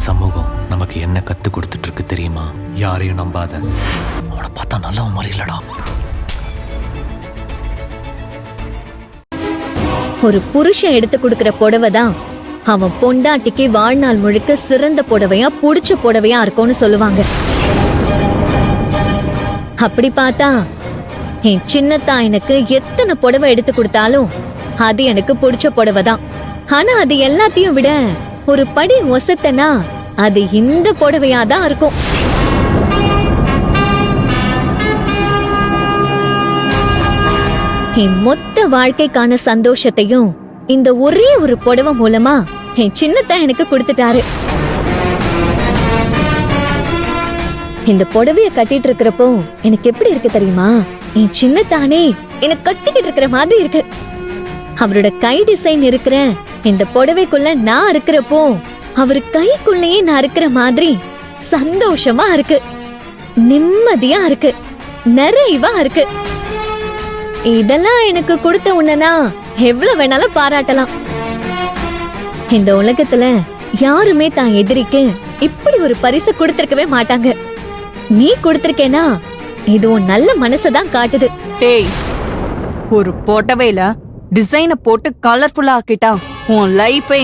சமூகம் நமக்கு என்ன கத்து கொடுத்துட்டு இருக்கு தெரியுமா? யாரையும் நம்பாத. அவனை பார்த்தா நல்லவன் மாதிரி இல்லடா. ஒரு புருஷன் எடுத்து கொடுக்கிற புடவை தான் அவன் பொண்டாட்டிக்கு வாழ்நாள் முழுக்க சிறந்த புடவையா புடிச்ச புடவையா இருக்கும்னு சொல்லுவாங்க. அப்படி பார்த்தா என் சின்னத்தா எனக்கு எத்தனை புடவை எடுத்து கொடுத்தாலும் அது எனக்கு பிடிச்ச புடவை தான். ஆனா அது எல்லாத்தையும் விட ஒரு படி ஒசத்தனா அது இந்த புடவையா தான் இருக்கும். என் மொத்த வாழ்க்கைக்கான சந்தோஷத்தையும் இந்த ஒரே ஒரு புடவை மூலமா என் சின்னத்தா எனக்கு கொடுத்துட்டாரு. இந்த புடவைய கட்டிட்டு இருக்கிறப்போ எனக்கு எப்படி இருக்கு தெரியுமா? என் சின்னத்தானே எனக்கு கட்டிக்கிட்டு இருக்கிற மாதிரி இருக்கு. அவரோட கை டிசைன் இருக்கிற இந்த புடவைக்குள்ள நான் இருக்கிறப்போ அவரு கைக்குள்ளேயே நான் இருக்கிற மாதிரி சந்தோஷமா இருக்கு, நிம்மதியா இருக்கு, நிறைவா இருக்கு. இதெல்லாம் எனக்கு கொடுத்த உடனே எவ்வளவு வேணாலும் பாராட்டலாம். இந்த உலகத்துல யாருமே தான் எதிரிக்கு இப்படி ஒரு பரிசு கொடுத்திருக்கவே மாட்டாங்க. நீ கொடுத்திருக்கேனா இது உன் நல்ல மனசதான் காட்டுது. டேய், ஒரு புடவையில டிசைனை போட்டு கலர்ஃபுல்லா ஆக்கிட்டா உன் லைஃபே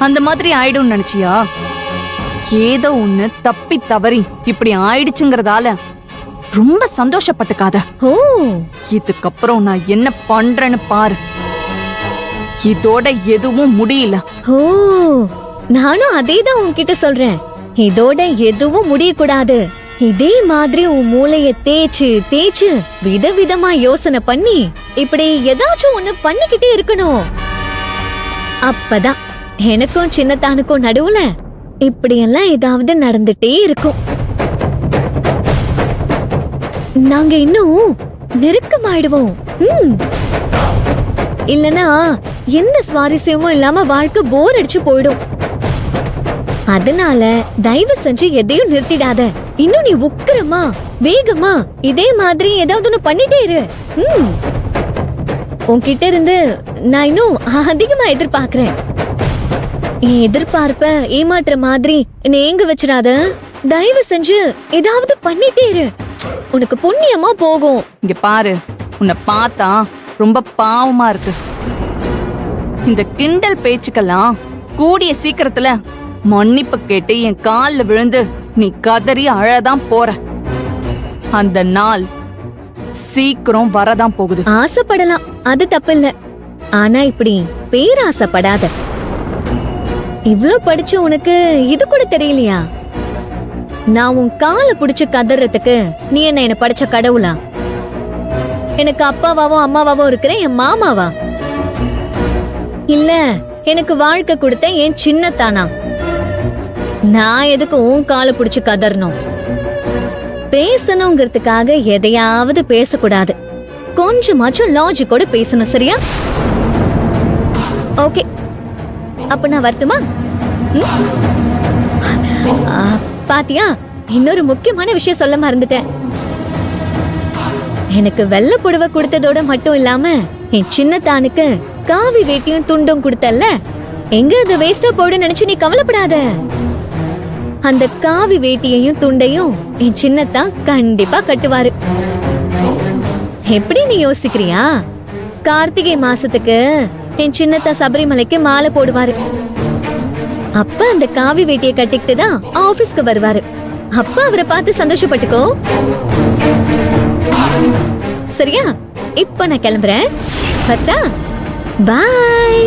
அந்த மாதிரி ஆயிடும் நினைச்சியா? ஏதோ ஒண்ணு தப்பி தவறி இப்படி ஆயிடுச்சுங்கறதால ரொம்ப சந்தோஷப்பட்டுக்காத. ஓ, இதுக்கப்புறம் நான் என்ன பண்றேன்னு பாரு. இதோட எதுவும் முடியல. ஓ, நானும் அதேதான் உன்கிட்ட சொல்றேன். இதோட எதுவும் முடியக்கூடாது. இதே மாதிரி உன் மூளைய தேய்ச்சு தேய்ச்சு விதவிதமா யோசனை பண்ணி இப்படி ஏதாச்சும் ஒண்ணு பண்ணிக்கிட்டே இருக்கணும். அப்பதான் எனக்கும் சின்னத்தானுக்கும் நடுவுல இப்படியெல்லாம் ஏதாவது நடந்துட்டே இருக்கும். நாங்க இன்னும் நெருக்கமாயிடுவோம். இல்லனா எந்த சுவாரஸ்யமும் இல்லாம வாழ்க்கை போர் அடிச்சு போயிடும். அதனால தயவு செஞ்சு எதையும் நிறுத்திடாத. இன்னும் நீ உக்கிரமா வேகமா இதே மாதிரி ஏதாவது ஒண்ணு பண்ணிட்டே இரு. உன்கிட்ட இருந்து நான் இன்னும் அதிகமா எதிர்பார்க்கிறேன். என் எதிர்பார்ப்ப ஏமாற்ற மாதிரி என்னை ஏங்க வச்சிடாத. தயவு செஞ்சு ஏதாவது பண்ணிட்டே இரு, உனக்கு புண்ணியமா போகும். இங்க பாரு, உன்னை பார்த்தா ரொம்ப பாவமா இருக்கு. இந்த கிண்டல் பேச்சுக்கெல்லாம் கூடிய சீக்கிரத்துல மன்னிப்பு கேட்டு என் கால்ல விழுந்து நீ கதறி அழதான் போற. அந்த நாள் சீக்கிரம் வரதான் போகுது. ஆசைப்படலாம், அது தப்பில்ல. ஆனா இப்படி பேராசைப்படாத. இவ்ளோ படிச்சு உனக்கு இது கூட தெரியலையா? நான் உன் காலை புடிச்சு கதறதுக்கு நீ என்ன படிச்ச கடவுளா? எனக்கு அப்பாவாவும் அம்மாவாவும் இருக்கிற என் மாமாவா? இல்ல எனக்கு வாழ்க்கை கொடுத்த என் சின்னத்தானா? நான் எதுக்கு உன் காலை புடிச்சு கதறணும்? பேசணுங்கிறதுக்காக எதையாவது பேசக்கூடாது. கொஞ்சமாச்சும் லாஜிக்கோட பேசணும், சரியா? ஓகே, அப்ப நான் வரட்டுமா? பாத்தியா, இன்னொரு முக்கியமான விஷயம் சொல்ல மறந்துட்டேன். எனக்கு வெள்ளை புடவை கொடுத்ததோட மட்டும் இல்லாம என் சின்னத்தானுக்கு காவி வேட்டியும் துண்டும் கொடுத்தல்ல, எங்க அது வேஸ்டா போடு நினைச்சு நீ கவலைப்படாத. அந்த காவி வேட்டியையும் துண்டையும் என் சின்னத்தான் கண்டிப்பா கட்டுவாரு. எப்படி நீ யோசிக்கிறியா? கார்த்திகை மாசத்துக்கு என் சின்னத்தா சபரிமலைக்கு மாலை போடுவாரு. அப்ப அந்த காவி வேட்டியை கட்டிக்கிட்டு தான் ஆபீஸ்க்கு வருவாரு. அப்ப அவரை பார்த்து சந்தோஷப்பட்டுக்கோ, சரியா? இப்ப நான் கிளம்புறேன். பத்தா, பாய்.